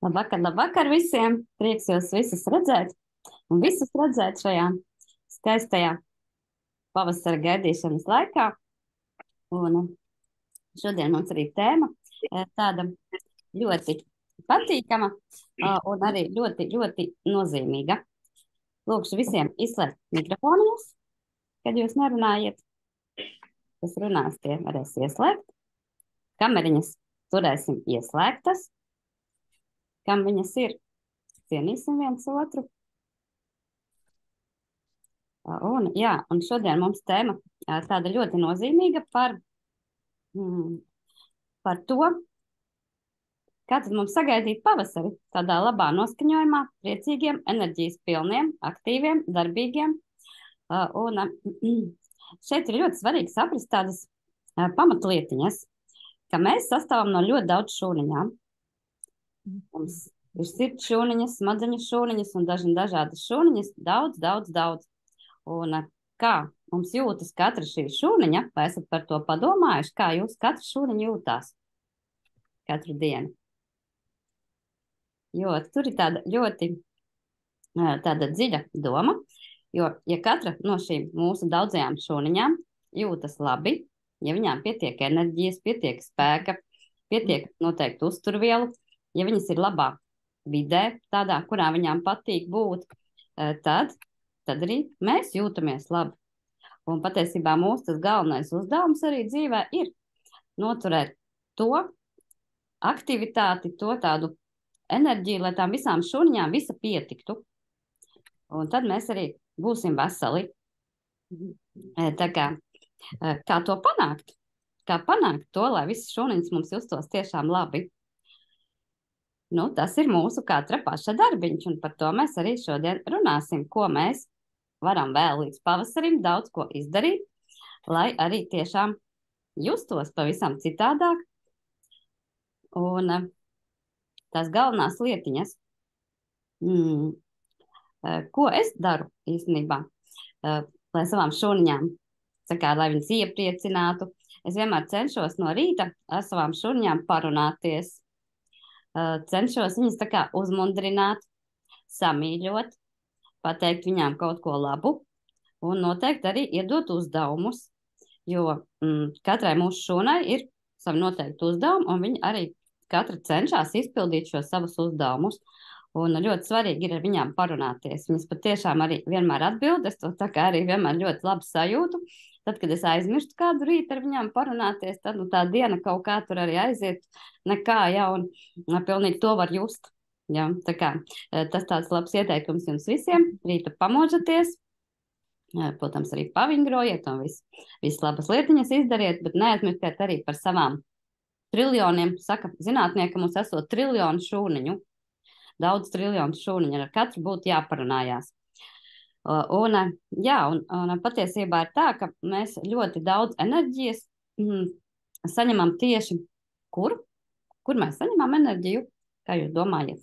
Labvakar visiem! Prieks jūs visus redzēt un visus redzēt šajā skaistajā pavasara gaidīšanas laikā. Un šodien mums arī tēma tāda ļoti patīkama un arī ļoti, ļoti nozīmīga. Lūkšu visiem izslēgt mikrofonus, kad jūs nerunājiet. Kas runās, tie varēs ieslēgt. Kameriņas turēsim ieslēgtas. Kam viņas ir? Cienīsim viens otru. Un šodien mums tēma tāda ļoti nozīmīga par to, kā tad mums sagaidīt pavasari tādā labā noskaņojumā, priecīgiem, enerģijas pilniem, aktīviem, darbīgiem. Šeit ir ļoti svarīgi saprast tādas pamatlietiņas, ka mēs sastāvam no ļoti daudz šūniņām. Mums ir sirds šūniņas, smadzeņu šūniņas un dažādas šūniņas, daudz. Un kā mums jūtas katra šī šūniņa, vai esat par to padomājuši, kā jūs katra šūniņa jūtās katru dienu? Jo tur ir tāda ļoti tāda dziļa doma, jo ja katra no šīm mūsu daudzajām šūniņām jūtas labi, ja viņām pietiek enerģijas, pietiek spēka, pietiek noteikti uzturvielu, ja viņas ir labā vidē, tādā, kurā viņām patīk būt, tad arī mēs jūtamies labi. Un patiesībā mūsu tas galvenais uzdevums arī dzīvē ir noturēt to aktivitāti, to tādu enerģiju, lai tām visām šūniņām visa pietiktu. Un tad mēs arī būsim veseli. Tā kā to panākt? Kā panākt to, lai visas šūniņas mums justos tiešām labi? Nu, tas ir mūsu katra paša darbiņš, un par to mēs arī šodien runāsim, ko mēs varam vēl līdz pavasarim daudz ko izdarīt, lai arī tiešām justos pavisam citādāk. Un tās galvenās lietiņas, ko es daru īstenībā, lai savām šūniņām, lai viņas iepriecinātu, es vienmēr cenšos no rīta ar savām šūniņām parunāties. Cenšos viņas tā kā uzmundrināt, samīļot, pateikt viņām kaut ko labu un noteikti arī iedot uzdevumus, jo katrai mūsu šūnai ir savi noteikti uzdevumi un viņi arī katra cenšas izpildīt šos savus uzdevumus. Un ļoti svarīgi ir ar viņām parunāties. Viņas patiešām arī vienmēr atbild, es to tā kā arī vienmēr ļoti labi sajūtu. Tad, kad es aizmirstu kādu rītu ar viņām parunāties, tad tā diena kaut kā tur arī aiziet nekā, ja, un pilnīgi to var just. Ja, tā kā tas tāds labs ieteikums jums visiem. Rīta pamodžaties, protams, arī pavingrojiet un viss labas lietiņas izdariet, bet neaizmirstiet arī par savām triljoniem. Saka zinātnieki, mums esot triljonu šūniņu, daudz triljonu šūniņu, ar katru būtu jāparunājās. Un patiesībā ir tā, ka mēs ļoti daudz enerģijas saņemam tieši kur? Kur mēs saņemam enerģiju? Kā jūs domājat?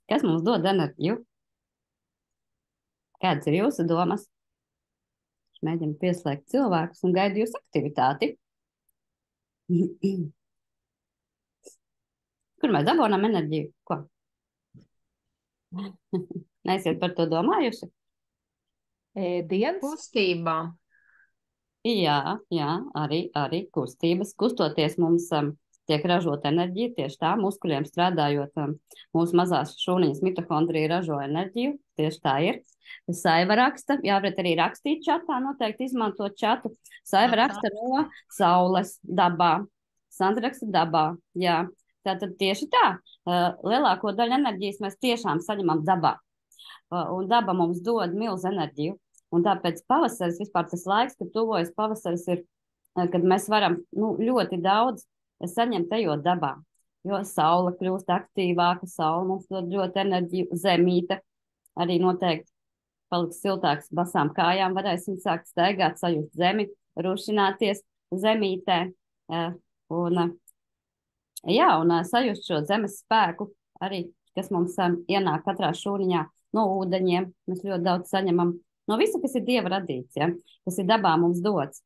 Kas mums dod enerģiju? Kādas ir jūsu domas? Mēģinu pieslēgt cilvēkus un gaidu jūsu aktivitāti. Kur mēs dabonam enerģiju? Ko? Neesiet par to domājuši? Dienas kustībā. Jā, arī kustības. Kustoties mums tiek ražota enerģija, tieši tā, muskuļiem strādājot, mūsu mazās šūniņas mitohondrija ražo enerģiju, tieši tā ir. Saiva raksta, jāvarat arī rakstīt čatā, noteikti izmantot čatu. Saiva raksta no saules dabā, Sandra raksta dabā, jā. Tātad tieši tā, lielāko daļu enerģijas mēs tiešām saņemam dabā. Un daba mums dod milzu enerģiju. Un tāpēc pavasaris, vispār tas laiks, kad tuvojas pavasaris, ir, kad mēs varam ļoti daudz saņemt ejot dabā. Jo saule kļūst aktīvāka, saule mums dod ļoti enerģiju, zemīte arī noteikti paliks siltāks, basām kājām varēsim sākt staigāt, sajust zemi, rušināties zemītē. Un sajust šo zemes spēku arī, kas mums ienāk katrā šūniņā no ūdeņiem. Mēs ļoti daudz saņemam no visa, kas ir Dieva radīts, ja? Kas ir dabā mums dots.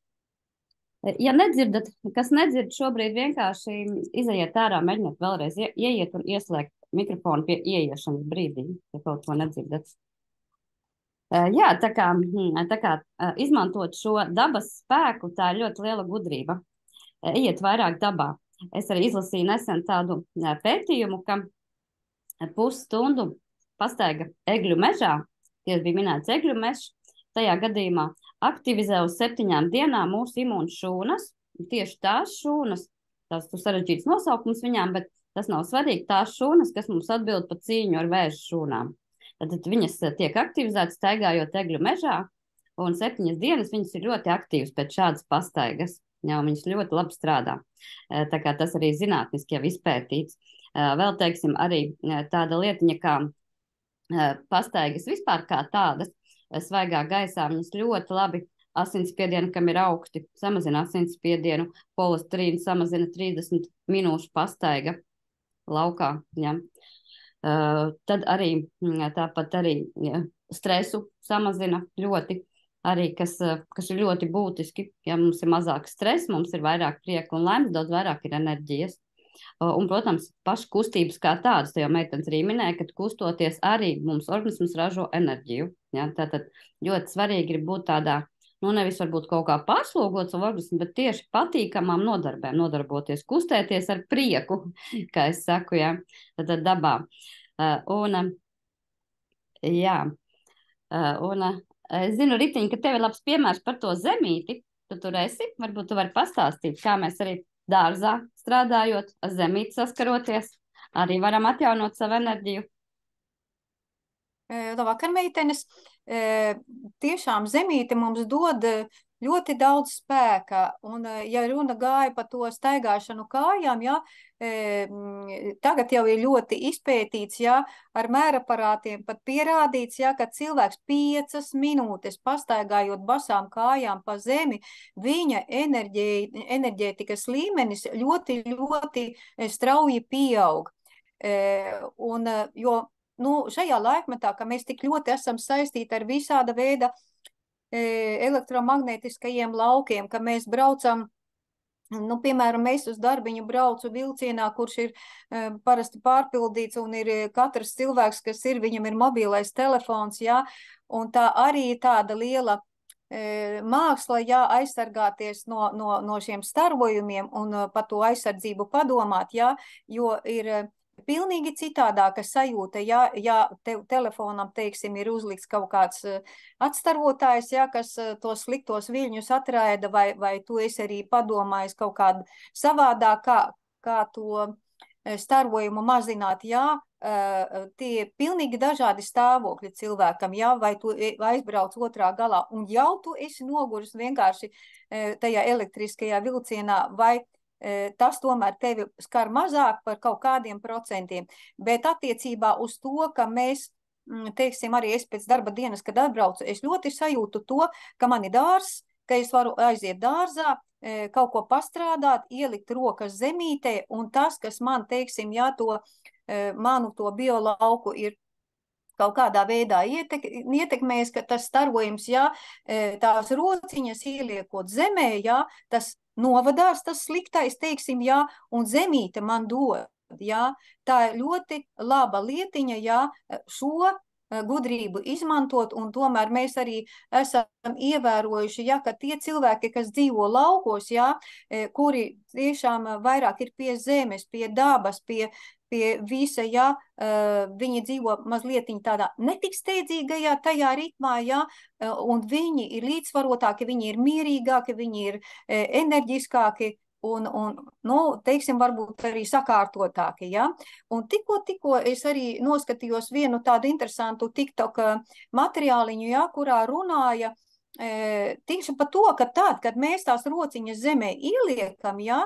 Ja nedzirdat, kas nedzird šobrīd, vienkārši izejiet ārā, mēģiniet vēlreiz ieiet un ieslēgt mikrofonu pie ieiešanas brīdī, ja kaut ko nedzirdat. Jā, tā kā izmantot šo dabas spēku, tā ir ļoti liela gudrība. Iet vairāk dabā. Es arī izlasīju nesen tādu pētījumu, ka pusstundu pastaiga egļu mežā, tie bija minēts egļu mežs, tajā gadījumā aktivizē uz 7 dienām mūsu imūnu šūnas, tieši tās šūnas, tas tur sarežģīts nosaukums viņām, bet tas nav svarīgi, tās šūnas, kas mums atbild par cīņu ar vēža šūnām. Tad viņas tiek aktivizētas staigājot egļu mežā, un 7 dienas viņas ir ļoti aktīvas pēc šādas pastaigas. Jā, viņas ļoti labi strādā. Tā kā tas arī zinātniski jau izpētīts. Vēl, teiksim, arī tāda lietiņa kā pastaigas vispār kā tādas, svaigā gaisā viņas ļoti labi asinsspiedienu, kam ir augsti, samazina asinsspiedienu, holesterīnu samazina 30 minūšu pastaiga laukā. Ja. Tad arī tāpat arī stresu samazina ļoti, arī kas ir ļoti būtiski. Ja mums ir mazāk stresa, mums ir vairāk prieka un laimes, daudz vairāk ir enerģijas. Un, protams, paša kustības kā tādas, te jau meitenes arī minēja, kad kustoties arī mums organisms ražo enerģiju. Ja? Tātad ļoti svarīgi ir būt tādā, nevis varbūt kaut kā pārslogot savu organismu, bet tieši patīkamām nodarbēm, nodarboties, kustēties ar prieku, kā es saku, ja? Tātad dabā. Es zinu, Ritiņ, ka tev ir labs piemērs par to zemīti, tu tur esi, varbūt tu vari pastāstīt, kā mēs arī dārzā strādājot, ar zemīti saskaroties, arī varam atjaunot savu enerģiju. Labvakar, meitenes. Tiešām zemīte mums dod ļoti daudz spēka, un ja runa gāja par to staigāšanu kājām, ja, tagad jau ir ļoti izpētīts, ja, ar mēraparātiem pat pierādīts, ja, ka cilvēks 5 minūtes pastaigājot basām kājām pa zemi, viņa enerģētikas līmenis ļoti, ļoti strauji pieaug. Šajā laikmetā, ka mēs tik ļoti esam saistīti ar visāda veida elektromagnētiskajiem laukiem, ka mēs braucam, piemēram, mēs uz darbiņu braucu vilcienā, kurš ir parasti pārpildīts, un ir katrs cilvēks, kas ir, viņam ir mobilais telefons, jā, un tā arī tāda liela māksla, jā, aizsargāties no šiem starojumiem un par to aizsardzību padomāt, jā, jo ir pilnīgi citādāka sajūta, ja tev telefonam, teiksim, ir uzlikts kaut kāds atstarotājs, ja, kas tos sliktos viļņus atraida, vai tu esi arī padomājis kaut kādu savādāk, kā to starojumu mazināt, jā, tie pilnīgi dažādi stāvokļi cilvēkam, jā, vai tu aizbrauc otrā galā, un jau tu esi noguris vienkārši tajā elektriskajā vilcienā, vai tas tomēr tevi skar mazāk par kaut kādiem procentiem, bet attiecībā uz to, ka mēs, teiksim, arī es pēc darba dienas, kad atbraucu, es ļoti sajūtu to, ka man ir dārzs, ka es varu aiziet dārzā, kaut ko pastrādāt, ielikt rokas zemītē, un tas, kas man, teiksim, jā, manu to biolauku ir kaut kādā veidā ietekmēs, ka tas starojums, jā, tās rociņas ieliekot zemē, jā, tas novadās tas sliktais, teiksim, jā, un zemīte man dod, jā. Tā ir ļoti laba lietiņa, jā, šo gudrību izmantot, un tomēr mēs arī esam ievērojuši, jā, ka tie cilvēki, kas dzīvo laukos, jā, kuri tiešām vairāk ir pie zemes, pie dabas, pie visa, jā, viņi dzīvo mazliet tādā netik steidzīgajā tajā ritmā, jā, un viņi ir līdzsvarotāki, viņi ir mierīgāki, viņi ir enerģiskāki un teiksim, varbūt arī sakārtotāki, jā. Un tikko es arī noskatījos vienu tādu interesantu TikTok materiāliņu, jā, kurā runāja tieši par to, ka tad, kad mēs tās rociņas zemē ieliekam, jā,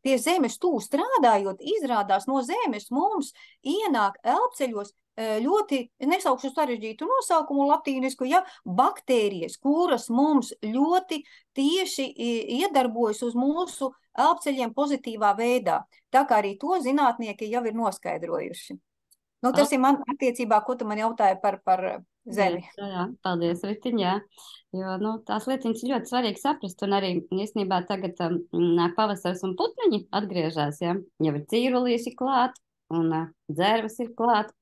pie zemes tū strādājot, izrādās no zemes mums ienāk elpceļos ļoti, nesaukšu sarežģītu nosaukumu latīnisku, ja, baktērijas, kuras mums ļoti tieši iedarbojas uz mūsu elpceļiem pozitīvā veidā. Tā kā arī to zinātnieki jau ir noskaidrojuši. Tas ir man attiecībā, ko tu man jautāji par zemi. Jā, paldies, Ritiņ, jā. Jo, nu, tās lietiņas ir ļoti svarīgi saprast, un arī īstenībā tagad nāk pavasars un putniņi atgriežas, jā. Jau ir cīrulīši klāt, un dzērves ir klāt.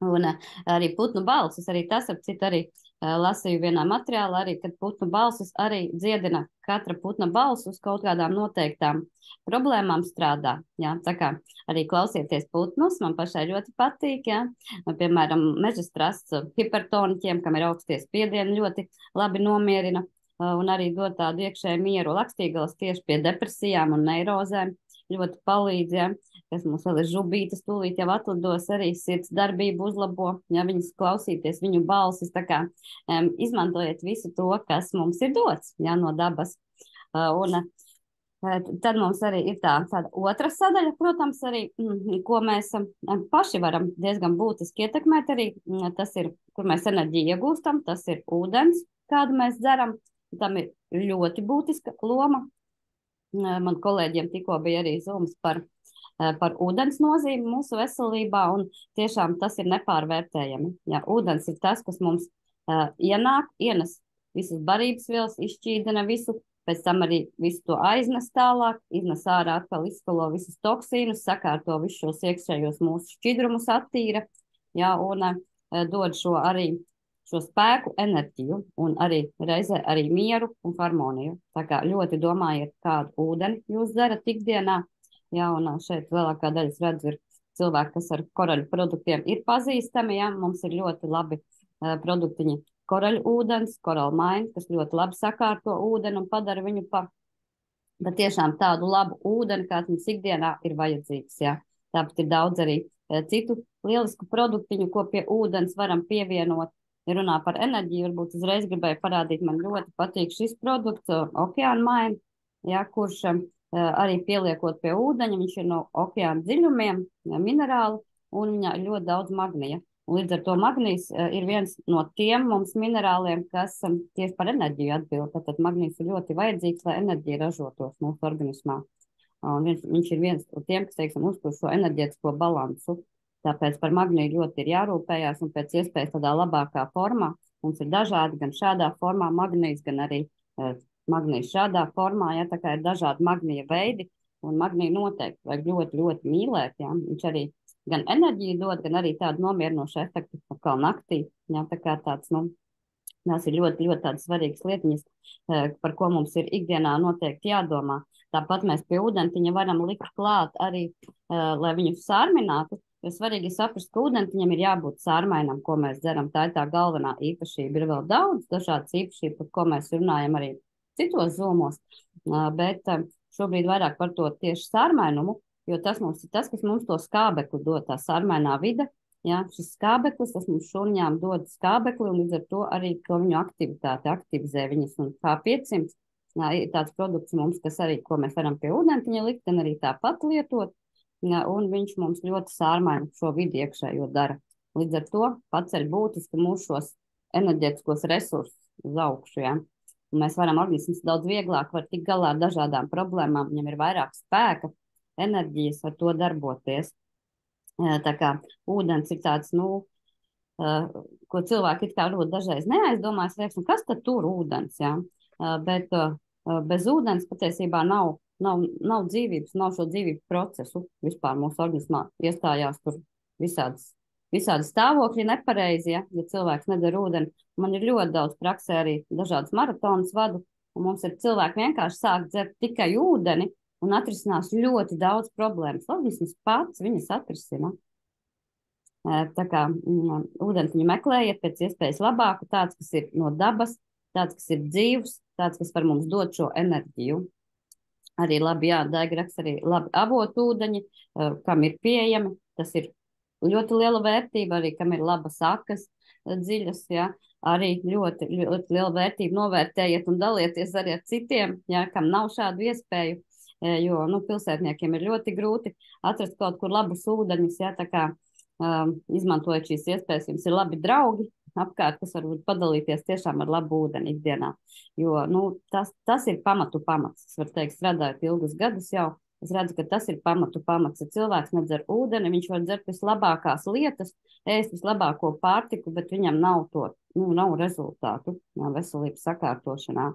Un arī putnu balsis, arī tas, ap citu, arī lasīju vienā materiālā, arī, kad putnu balsis arī dziedina, katra putna balss uz kaut kādām noteiktām problēmām strādā. Jā, tā kā arī klausieties putnus, man pašai ļoti patīk, jā. Piemēram, meža strasts hipertoniķiem, kam ir augstie spiedieni, ļoti labi nomierina un arī dod tādu iekšēju mieru. Lakstīgals tieši pie depresijām un neirozēm ļoti palīdz, jā. Kas mums vēl ir žubītas, tūlīt jau atlidos, arī sirds darbību uzlabo, ja viņas klausīties, viņu balsis, tā kā izmantojiet visu to, kas mums ir dots, ja, no dabas. Tad mums arī ir tāda otra sadaļa, protams, arī, ko mēs paši varam diezgan būtiski ietekmēt arī, tas ir, kur mēs enerģiju iegūstam, tas ir ūdens, kādu mēs dzeram, tam ir ļoti būtiska loma. Man kolēģiem tikko bija arī zooms par ūdens nozīmi mūsu veselībā, un tiešām tas ir nepārvērtējami. Ja, ūdens ir tas, kas mums ienāk, ienes visas barības vielas, izšķīdina visu, pēc tam arī visu to aiznes tālāk, iznes ārā atkal izskalo visus toksīnus, sakārto visus šos iekšējos mūsu šķidrumus attīra, ja, un dod šo spēku, enerģiju, un arī reizē arī mieru un harmoniju. Tā kā ļoti domājiet, kādu ūdeni jūs dzerat ikdienā. Jā, un šeit lielākā daļa redzu ir cilvēki, kas ar koraļu produktiem ir pazīstami. Jā, mums ir ļoti labi produktiņi koraļu ūdens, koraļu maini, kas ļoti labi sakārto ūdeni un padara viņu bet tiešām tādu labu ūdeni, kāds mums ikdienā ir vajadzīgs. Jā. Tāpat ir daudz arī citu lielisku produktiņu, ko pie ūdens varam pievienot. Ja runā par enerģiju, varbūt uzreiz gribēju parādīt, man ļoti patīk šis produkts, okeāna maini, jā, kurš arī pieliekot pie ūdeņa, viņš ir no okeāna dziļumiem, minerāli, un viņā ir ļoti daudz magnija. Un līdz ar to magnijs ir viens no tiem mums minerāliem, kas tieši par enerģiju atbild. Tātad magnijs ir ļoti vajadzīgs, lai enerģija ražotos mūsu organismā. Un viņš ir viens no tiem, kas, teiksim, uztur šo enerģētisko balansu. Tāpēc par magniju ļoti ir jārūpējās un pēc iespējas tādā labākā formā. Mums ir dažādi, gan šādā formā magnijs, gan arī magnijs šādā formā, ja tā kā ir dažādi magnija veidi, un magniju noteikti vajag ļoti, ļoti mīlēt, ja. Viņš arī gan enerģiju dod, gan arī tādu nomierinošu efektu atkal naktī, ja, tā kā tāds, tās ir ļoti, ļoti tādas svarīgas lietiņas, par ko mums ir ikdienā noteikti jādomā. Tāpat mēs pie ūdentiņa varam likt klāt arī, lai viņu sārminātu, jo svarīgi saprast, ka ūdentiņam ir jābūt sārmainam, ko mēs dzeram. Tā ir tā galvenā īpašība. Ir vēl daudz dažādas īpašības, par ko mēs runājam arī citos zomos, bet šobrīd vairāk par to tieši sārmainumu, jo tas mums ir tas, kas mums to skābekli dod, tā sārmainā vide, ja, šis skābeklis, tas mums šūniņām dod skābekli, un līdz ar to arī to viņu aktivitāti aktivizē viņas, un K500 ir tāds produkts mums, kas arī, ko mēs varam pie ūdentiņa likt, un arī tāpat lietot, ja, un viņš mums ļoti sārmaina šo vidi iekšējo dara. Līdz ar to paceļ būtiski mūsu šos enerģētiskos resursus uz augšu, ja. Un mēs varam, organisms daudz vieglāk var tikt galā ar dažādām problēmām, viņam ir vairāk spēka, enerģijas ar to darboties. Tā kā ūdens ir tāds, ko cilvēki it kā ļoti dažreiz neaizdomājas, liekas, kas tad tur ūdens, jā? Bet bez ūdens patiesībā nav dzīvības, nav šo dzīvības procesu vispār mūsu organismā iestājās tur visādi stāvokļi nepareizi, ja cilvēks nedzer ūdeni. Man ir ļoti daudz praksē arī dažādas maratonas vadu, un mums ir cilvēki vienkārši sāk dzert tikai ūdeni un atrisinās ļoti daudz problēmas. Organisms pats viņas atrisina. Tā kā ūdentiņu meklējiet pēc iespējas labāku, tāds, kas ir no dabas, tāds, kas ir dzīvs, tāds, kas var mums dot šo enerģiju. Arī labi, jā, Daigraks arī labi avotu ūdeņi, kam ir pieejami, tas ir ļoti liela vērtība, arī kam ir labas sakas dziļas, jā, arī ļoti, ļoti liela vērtība. Novērtējiet un dalieties arī ar citiem, jā, kam nav šādu iespēju, jo, pilsētniekiem ir ļoti grūti atrast kaut kur labus ūdeņus, jā, tā kā izmantojot šīs iespējas, jums ir labi draugi apkārt, kas varbūt padalīties tiešām ar labu ūdeni ikdienā, jo, tas ir pamats, es varu teikt, strādājot ilgus gadus jau, Es redzu, ka tas ir pamats. Ja cilvēks nedzer ūdeni, viņš var dzert vislabākās lietas, ēst vislabāko pārtiku, bet viņam nav to, nav rezultātu veselības sakārtošanā.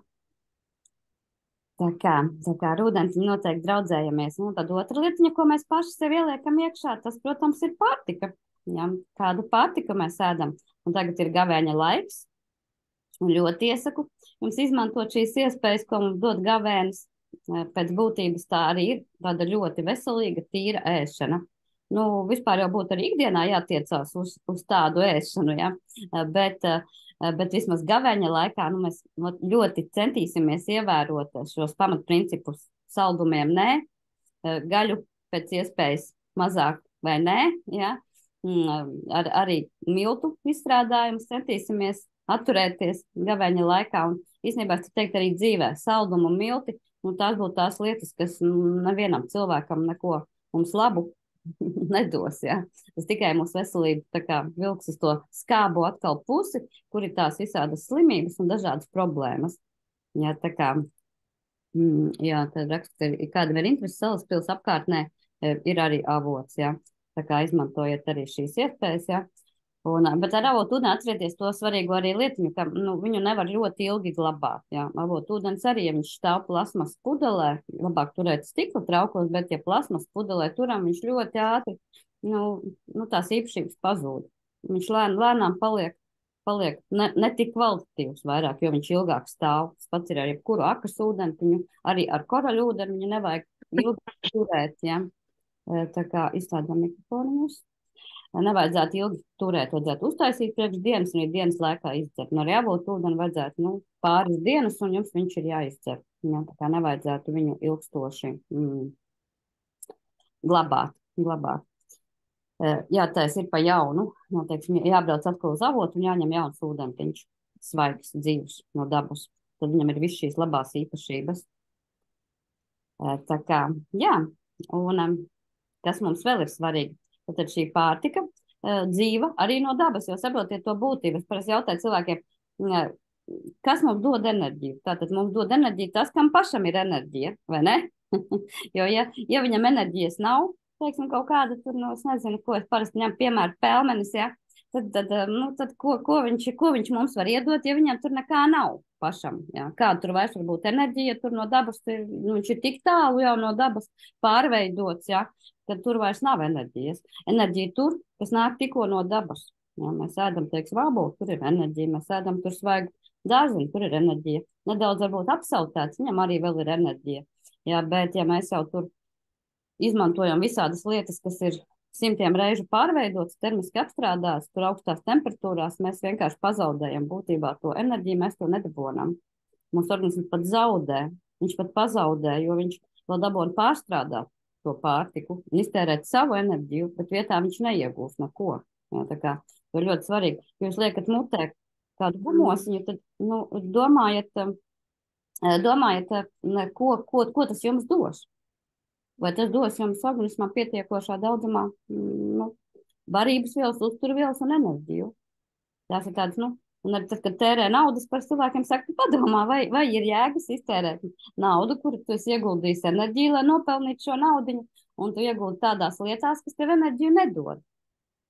Tā kā ar ūdeni noteikti draudzējamies. Tad otra lietiņa, ko mēs paši sev ieliekam iekšā, tas, protams, ir pārtika. Ja? Kādu pārtiku mēs ēdam. Un tagad ir gavēņa laiks. Un ļoti iesaku jums izmantot šīs iespējas, ko mums dod gavēnis. Pēc būtības tā arī ir tāda ļoti veselīga, tīra ēšana. Vispār jau būtu arī ikdienā jātiecās uz tādu ēšanu, ja? Bet vismaz gavēņa laikā mēs ļoti centīsimies ievērot šos pamatprincipus saldumiem nē, gaļu pēc iespējas mazāk vai nē, ja? Arī miltu izstrādājumus centīsimies atturēties gavēņa laikā un īstenībā es teiktu arī dzīvē saldumu un milti, tās būtu tās lietas, kas nevienam cilvēkam neko mums labu nedos, ja. Tas tikai mūsu veselību tā kā vilks uz to skābo atkal pusi, kur ir tās visādas slimības un dažādas problēmas. Ja, tā kā, tad raksta, kādam ir interesi Salaspils apkārtnē, ir arī avots, ja. Tā kā izmantojiet arī šīs iespējas, ja. Bet ar avotu ūdeni atcerieties to svarīgo arī lietiņu, ka viņu nevar ļoti ilgi glabāt. Jā. Avotu ūdens arī, ja viņš stāv plasmas pudelē, labāk turēt stikla traukos, bet ja plasmas pudelē turam, viņš ļoti ātri, tās īpašības pazūd. Viņš lēnām paliek ne tik kvalitatīvs vairāk, jo viņš ilgāk stāv. Tas pats ir ar jebkuru akas ūdeni, arī ar koraļu ūdeni viņu nevajag ilgi turēt. Jā. Tā kā izslēdzam mikrofonu mūsu. Nevajadzētu ilgi turēt, vajadzētu uztaisīt priekš dienas un ir dienas laikā izdzert. Arī avotu ūdeni vajadzētu pāris dienas un jums viņš ir jāizdzer. Jā, tā kā nevajadzētu viņu ilgstoši glabāt. Jātais ir pa jaunu, teiksim, jābrauc atkal uz avotu un jāņem jauns ūdentiņš, svaigs, dzīvs no dabas. Tad viņam ir viss šīs labās īpašības. Tā kā, jā, un kas mums vēl ir svarīgi? Tad šī pārtika dzīva arī no dabas, jo saprotiet to būtību. Es parasti jautāju cilvēkiem, kas mums dod enerģiju. Tātad mums dod enerģiju tas, kam pašam ir enerģija, vai ne? Jo ja viņam enerģijas nav, teiksim, kaut kāda tur, es nezinu, ko es parasti ņem, piemēram, pelmenis, ja? Tad ko viņš mums var iedot, ja viņam tur nekā nav pašam. Ja? Kāda tur vairs var būt enerģija, tur no dabas, viņš ir tik tālu jau no dabas pārveidots, ja? Tad tur vairs nav enerģijas. Enerģija tur, kas nāk tikko no dabas. Ja? Mēs ēdam, teiksim, ābolu, tur ir enerģija, mēs ēdam tur svaigu dārziņu, tur ir enerģija. Nedaudz varbūt apsautēts, viņam arī vēl ir enerģija. Ja? Bet ja mēs jau tur izmantojam visādas lietas, kas ir simtiem reižu pārveidotas, termiski apstrādātas, tur augstās temperatūrās, mēs vienkārši pazaudējam būtībā to enerģiju, mēs to nedabonam. Mūsu organisms pat zaudē, viņš pat pazaudē, jo viņš vēl dabona pārstrādāt to pārtiku un iztērēt savu enerģiju, bet vietā viņš neiegūs neko. Ja, tā kā to ir ļoti svarīgi. Ja jūs liekat mutē kādu gumosiņu, tad domājiet, ko tas jums dos. Vai tas dos jums organismā pietiekošā daudzumā barības vielas, uzturvielas un enerģiju. Tās ir tādas, un arī tad, kad tērē naudas par cilvēkiem, saka, padomā, vai ir jēgas iztērēt naudu, kuru tu esi ieguldījis enerģiju, lai nopelnītu šo naudiņu, un tu ieguldi tādās lietās, kas tev enerģiju nedod.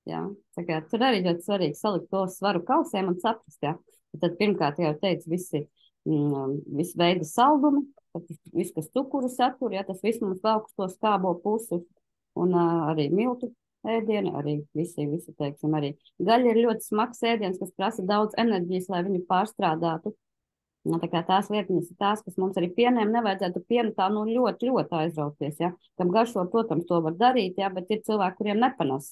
Jā, tā kā tur arī ļoti svarīgi salikt to svaru kausiem un saprast, jā. Tad pirmkārt jau teicu, visi veidi saldumi, viss, kas cukuru satur, ja tas viss mums velk uz to skābo pusi, un arī miltu ēdieni, arī visi, teiksim, arī gaļa ir ļoti smags ēdiens, kas prasa daudz enerģijas, lai viņu pārstrādātu. Tā kā tās lietiņas ir tās, kas mums arī pieniem nevajadzētu pienu tā ļoti, ļoti aizrauties, ja. Kam garšo, protams, to var darīt, ja, bet ir cilvēki, kuriem nepanas,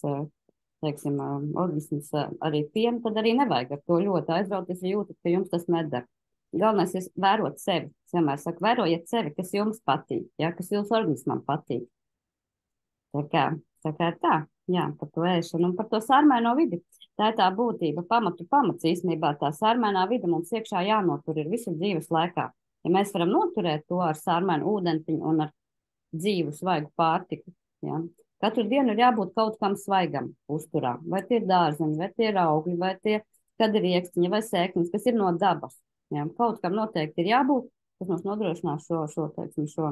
teiksim, organisms arī pienu, tad arī nevajag ar to ļoti aizrauties, ja jūtat, ka jums tas neder. Galvenais ir vērot sevi. Es vienmēr saku, vērojiet sevi, kas jums patīk, ja, kas jūsu organismam patīk. Tā kā tā, jā, par to ēšanu un par to sārmaino vidi. Tā ir tā būtība, pamats īstenībā. Tā sārmainā vide mums iekšā jānotur ir visu dzīves laikā. Ja mēs varam noturēt to ar sārmainu ūdentiņu un ar dzīvu svaigu pārtiku, ja. Katru dienu ir jābūt kaut kam svaigam uzturā. Vai tie ir dārzeņi, vai tie ir augļi, vai tie kad ir iekstiņi vai sēknis, kas ir no dabas. Jā, kaut kam noteikti ir jābūt, kas mums nodrošinās šo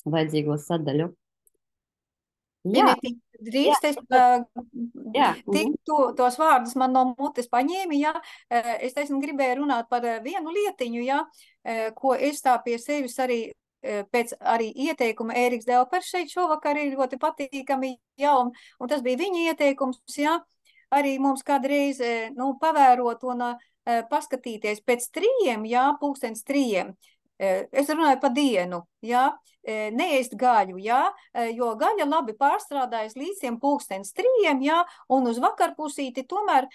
vajadzīgo sadaļu. Jā, Janīti, drīkst es tos vārdus man no mutes paņēmi, jā. Es gribēju runāt par vienu lietiņu, jā, ko es tā pie sevis arī pēc arī ieteikuma Ēriks Delpers šeit šovakar ir ļoti patīkami, jā, un tas bija viņa ieteikums, jā, arī mums kādreiz, pavērot un paskatīties pēc 3, jā, 3:00. Es runāju pa dienu, jā, neēst gaļu, jā, jo gaļa labi pārstrādājas līdz 3:00, jā, un uz vakarpusīti tomēr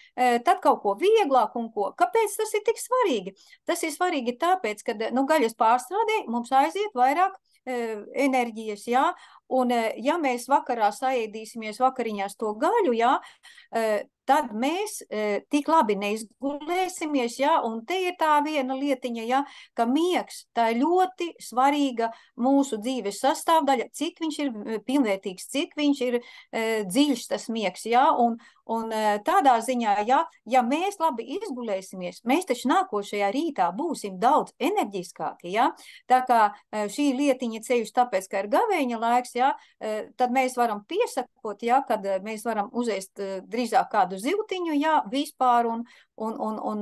tad kaut ko vieglāk un ko. Kāpēc tas ir tik svarīgi? Tas ir svarīgi tāpēc, ka, gaļas pārstrādē mums aiziet vairāk enerģijas, jā, un ja mēs vakarā saēdīsimies vakariņās to gaļu, jā, tad mēs tik labi neizgulēsimies, jā, un te ir tā viena lietiņa, jā, ka miegs, tā ir ļoti svarīga mūsu dzīves sastāvdaļa, cik viņš ir pilnvērtīgs, cik viņš ir dziļš tas miegs, jā, un tādā ziņā, jā, ja mēs labi izgulēsimies, mēs taču nākošajā rītā būsim daudz enerģiskāki, jā, tā kā šī lietiņa ceļš tāpēc, ka ir gavēņa laiks, jā, tad mēs varam piesakot, jā, kad mēs varam uzēst drīzāk kādu zivtiņu, jā, vispār un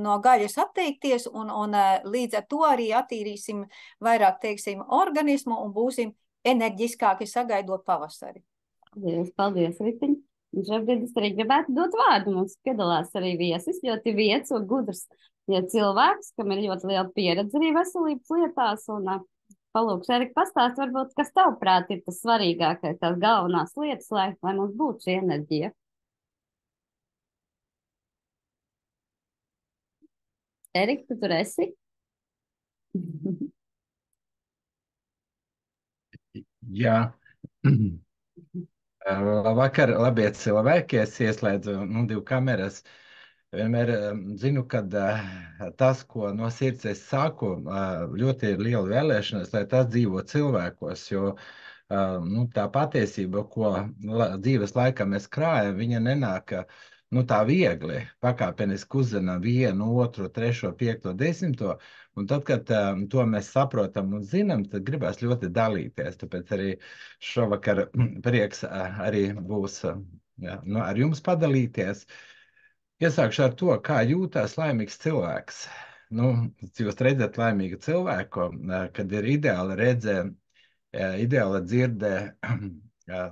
no gaļas atteikties, un līdz ar to arī attīrīsim vairāk, teiksim, organismu un būsim enerģiskāki sagaidot pavasari. Paldies, Ritiņ. Un šobrīd es arī gribētu dot vārdu. Mums piedalās arī viesis, ļoti vietas un gudrs cilvēks, kam ir ļoti liela pieredze arī veselības lietās. Un palūkšu, Erika, pastāst varbūt, kas tavuprāt ir tas svarīgākais, tās galvenās lietas, lai mums būtu šī enerģija. Erika, tu tur esi? Jā. Labvakar, labie cilvēki, es ieslēdzu 2 kameras. Vienmēr zinu, ka tas, ko no sirds es saku, ļoti ir liela vēlēšanās, lai tas dzīvo cilvēkos, jo tā patiesība, ko dzīves laikā mēs krājam, viņa nenāk tā viegli, pakāpeniski uzzina 1, 2, 3, 5, 10. Un tad, kad to mēs saprotam un zinām, tad gribēs ļoti dalīties. Tāpēc arī šovakar prieks arī būs ar jums padalīties. Iesākšu ar to, kā jūtas laimīgs cilvēks. Jūs redzat laimīgu cilvēku, kad ir ideāla redzē, ideāla dzirdē,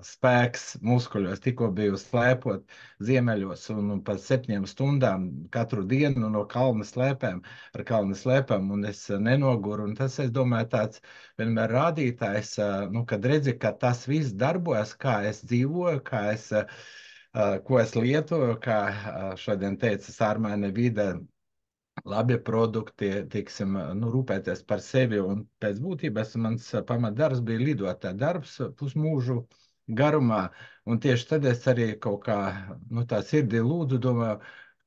spēks muskuļos, tikko biju slēpot ziemeļos un par 7 stundām katru dienu no kalna slēpēm, ar kalna slēpēm, un es nenoguru. Un tas, es domāju, tāds vienmēr rādītājs, kad redzi, ka tas viss darbojas, kā es dzīvoju, ko es lietoju, kā šodien teica Sārmaine vide, labi produkti, tiksim, rūpēties par sevi, un pēc būtības mans pamatdarbs bija lidotā darbs pusmūžu garumā, un tieši tad es arī kaut kā, tā sirdī lūdzu, domāju,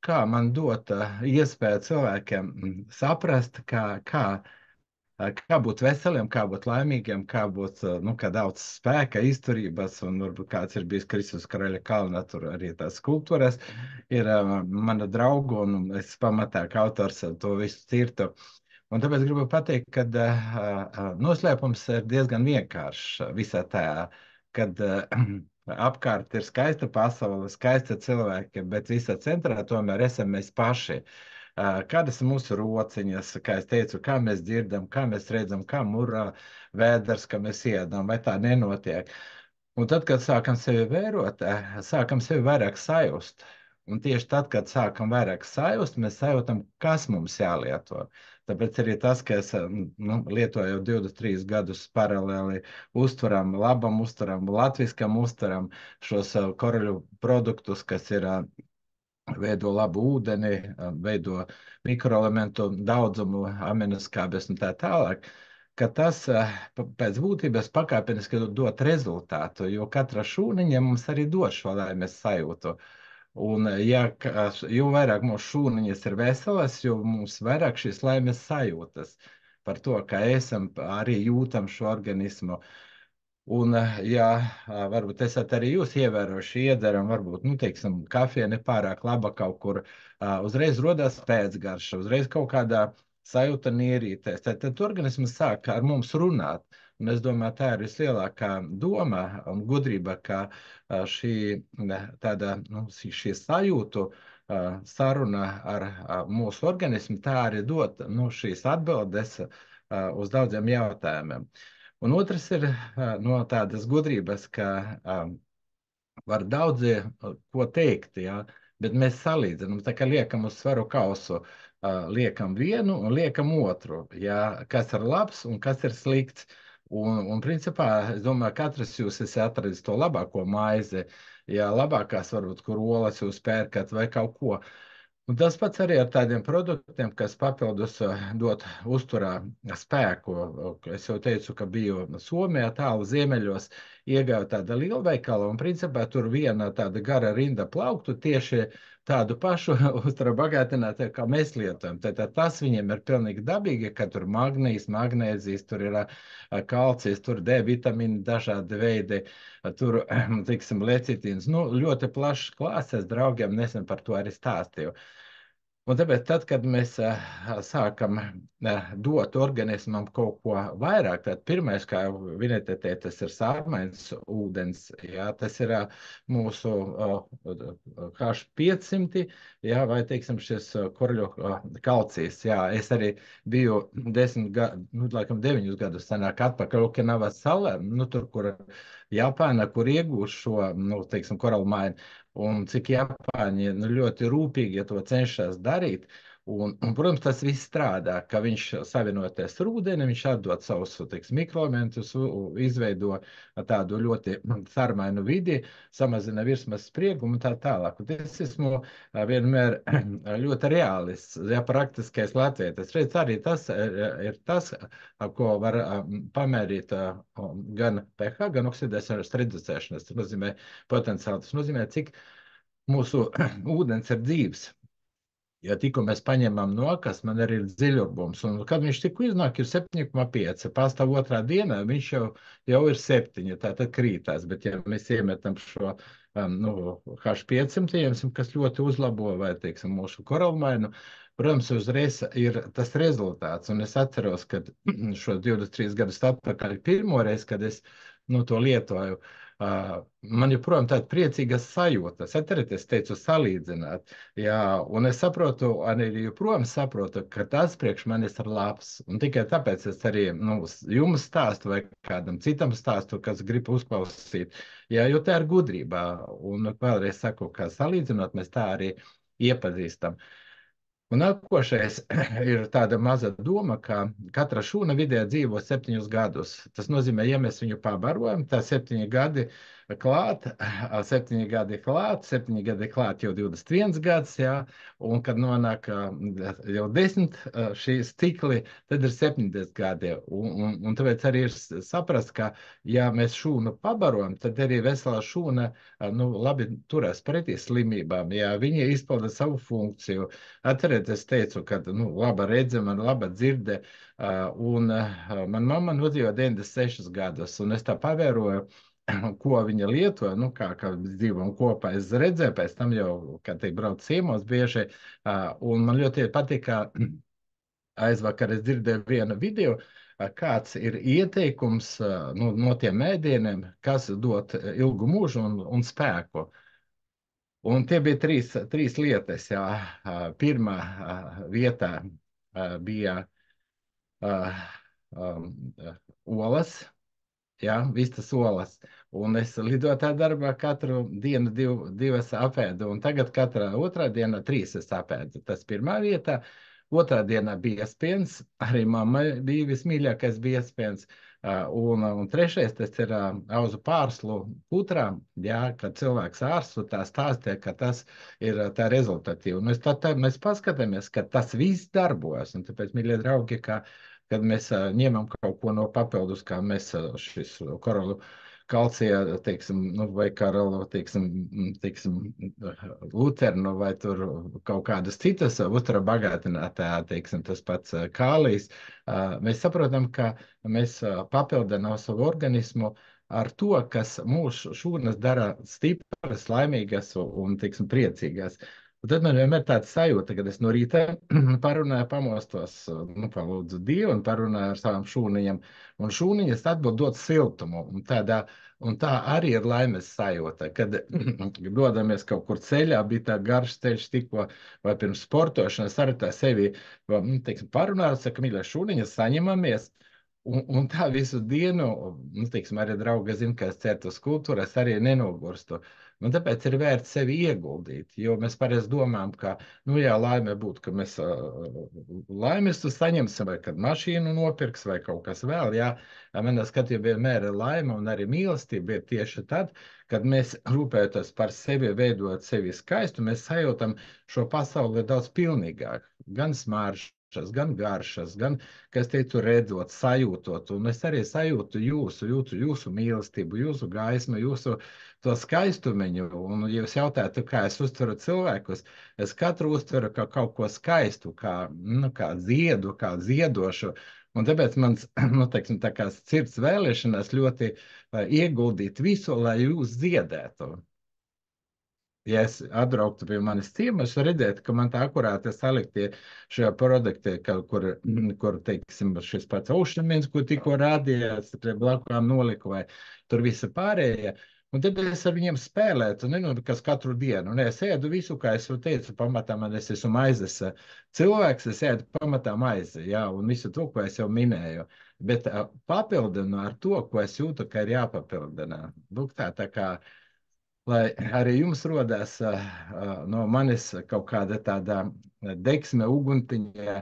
kā man dot iespēju cilvēkiem saprast, kā būt veseliem, kā būt laimīgiem, kā būt, kā daudz spēka, izturības, un varbūt kāds ir bijis Kristus Karaļa kalnā, tur arī tās skulptūras ir mana drauga, un es pamatā kā autors to visu cirtu. Un tāpēc gribu pateikt, ka noslēpums ir diezgan vienkāršs visā tajā, kad apkārt ir skaista pasaule, skaista cilvēki, bet visā centrā tomēr esam mēs paši. Kādas ir mūsu rociņas, kā es teicu, kā mēs dzirdam, kā mēs redzam, kā murā vēders, ka mēs iedam, vai tā nenotiek. Un tad, kad sākam sevi vērot, sākam sevi vairāk sajust. Un tieši tad, kad sākam vairāk sajust, mēs sajūtam, kas mums jālieto. Tāpēc arī tas, ka es lietoju jau 23 gadus paralēli uztveram, labam uztveram, latviskam uztveram šos koraļu produktus, kas ir veido labu ūdeni, veido mikroelementu daudzumu, aminoskābes un tā tālāk, ka tas pēc būtības pakāpeniski dot rezultātu, jo katra šūniņa mums arī dod šo laimes sajūtu. Un jo vairāk mūsu šūniņas ir veselas, jo mums vairāk šīs laimes sajūtas par to, ka esam arī jūtam šo organismu. Un, varbūt esat arī jūs ievērojuši iedzeram, varbūt, teiksim, kafija nepārāk laba kaut kur, uzreiz rodās pēcgarša, uzreiz kaut kādā sajūta nierītēs. Tad organisms sāk ar mums runāt. Un es domāju, tā ir vislielākā doma un gudrība, ka šī tāda, šī sajūtu saruna ar mūsu organismu, tā arī dot šīs atbildes uz daudziem jautājumiem. Un otrs ir no tādas gudrības, ka var daudzi ko teikt, ja, bet mēs salīdzinām, tā kā liekam uz svaru kausu, liekam vienu un liekam otru, ja, kas ir labs un kas ir slikts. Un principā, es domāju, katrs jūs esat atradis to labāko maizi, ja labākās varbūt, kur olas jūs pērkat vai kaut ko. Un tas pats arī ar tādiem produktiem, kas papildus dot uzturā spēku. Es jau teicu, ka biju Somijā, tālu ziemeļos, iegāju tāda lielveikala, un principā tur viena tāda gara rinda plauktu tieši tādu pašu uzturā bagātinātāju, kā mēs lietojam. Tātad tas viņiem ir pilnīgi dabīgi, ka tur magnīs, magnēzijas, tur ir kalcijs, tur D vitamīni, dažādi veidi, tur, teiksim, lecitīns. Ļoti plašs klāsts, draugiem nesen par to arī stāstīju. Un tāpēc, tad, kad mēs sākam dot organismam kaut ko vairāk, tad pirmais, kā Vineta teica, tas ir sārmains ūdens, jā, tas ir mūsu H500, jā, vai, teiksim, šis korļu kalcijs, jā, es arī biju 9 gadus sanāk atpakaļ Okinavas salā, tur, kur Japāna, kur iegūst šo, teiksim, koralmaini, un cik Japāņi ļoti rūpīgi to cenšas darīt. Un, protams, tas viss strādā, ka viņš savienoties ar ūdeni, viņš atdod savus mikroelementus, izveido tādu ļoti sarmainu vidi, samazina virsmas spriegumu un tā tālāk. Un es esmu vienmēr ļoti reālists, ja praktiskais latvietis. Redz, arī tas ir tas, ko var pamērīt gan pH, gan oksidēšanas reducēšanas. Tas nozīmē potenciāli, tas nozīmē, cik mūsu ūdens ir dzīves. Ja tikko mēs paņemam no akas, man arī ir dziļurbums, un kad viņš tikko iznāk, ir 7,5. Pastāv otrā dienā, viņš jau ir 7, tātad krītās, bet ja mēs iemetam šo H500, kas ļoti uzlabo, vai, teiksim, mūsu koralmainu, protams, uzreiz ir tas rezultāts, un es atceros, kad šo 23 gadus atpakaļ pirmoreiz, kad es to lietoju, man joprojām tāda priecīga sajūta. Es teicu, salīdzināt. Jā, un es saprotu, arī joprojām saprotu, ka tas priekš manis ir labs. Un tikai tāpēc es arī jums stāstu vai kādam citam stāstu, kas grib uzklausīt. Jā, jo tā ir gudrība. Un vēlreiz saku, ka salīdzinot, mēs tā arī iepazīstam. Un nākošais ir tāda maza doma, ka katra šūna vidēji dzīvo 7 gadus. Tas nozīmē, ja mēs viņu pabarojam, tā 7 gadi klāt, 7 gadi klāt, 7 gadi klāt jau 21 gads, jā, un kad nonāk jau 10 šīs cikli, tad ir 70 gadi. Un tāpēc arī ir saprast, ka ja mēs šūnu pabarojam, tad arī veselā šūna labi turēs pretī slimībām, jā, viņa izpilda savu funkciju. Es teicu, ka laba redze, man laba dzirde, un man mamma nodzīvo 96 gadus, un es tā pavēroju, ko viņa lietoja, kā dzīvojam kopā. Es redzēju pēc tam jau, kad te brauc ciemos bieži, un man ļoti patika, aizvakar es dzirdēju vienu video, kāds ir ieteikums no tiem ēdieniem, kas dot ilgu mūžu un spēku. Un tie bija trīs lietas. Jā. Pirmā vietā bija olas, jā, vistas olas. Un es lidotā darbā katru dienu divas apēdu, un tagad katrā otrā dienā 3 es apēdu. Tas pirmā vietā. Otrā dienā bija biezpiens, arī mammai bija vismīļākais biezpiens. Un trešais, tas ir auzu pārslu putrā, jā, kad cilvēks ārstu tā stāstīja, ka tas ir tā rezultatīvi. Mēs paskatāmies, ka tas viss darbojas, un tāpēc, mīļie draugi, kad mēs ņemam kaut ko no papildus, kā mēs šis koralu kalcija, teiksim, vai karalu, teiksim, luternu, vai tur kaut kādas citas uztura bagātinātā, teiksim, tas pats kālijs, mēs saprotam, ka mēs papildinām savu organismu ar to, kas mūsu šūnas dara stipras, laimīgas un, teiksim, priecīgas. Un tad man vienmēr tāda sajūta, kad es no rīta parunāju, pamostos, palūdzu Dievu un parunāju ar savām šūniņām. Un šūniņas atbild dot siltumu. Un tā arī ir laimes sajūta, kad dodamies kaut kur ceļā, bija tā garš ceļš tikko vai pirms sportošanas, arī tā sevi, teiksim, parunāju, saka, mīļā šūniņas, saņemamies. Un tā visu dienu, teiksim, arī draugi zina, ka es ceru uz kultūru, es arī nenogurstu. Un tāpēc ir vērts sevi ieguldīt, jo mēs pareizi domājam, ka, jā, laime būtu, ka mēs laimes saņemsim, vai kad mašīnu nopirks, vai kaut kas vēl, jā. Manā skatījumā vienmēr ir laime un arī mīlestība ir tieši tad, kad mēs rūpējamies par sevi, veidojot sevi skaistu, mēs sajūtam šo pasauli daudz pilnīgāk, gan smaržu, gan garšas, gan, kā es teicu, redzot, sajūtot. Un es arī sajūtu jūsu mīlestību, jūsu gaismu, jūsu to skaistumiņu. Un, ja jūs jautājat, kā es uztveru cilvēkus, es katru uztveru kā kaut ko skaistu, kā ziedu, kā ziedošu. Un tāpēc mans, teiksim, tā kā sirds vēlēšanās ļoti ieguldīt visu, lai jūs ziedētu. Ja es atbrauktu pie manis ciemas, redzētu, ka man tā akurāti saliktie šajā produktē, kur teiksim, šis pats aušņamins, ko tikko rādījās, pie blakām noliku, vai tur visa pārējie. Un tad es ar viņiem spēlētu, kas katru dienu. Un es ēdu visu, kā es teicu, pamatā man es esmu maizes cilvēks, es ēdu pamatā maizi, jā, un visu to, ko es jau minēju. Bet papildinu ar to, ko es jūtu, ka ir jāpapildina. Lūk, tā kā lai arī jums rodās no manis kaut kāda tāda deksme, uguntiņa,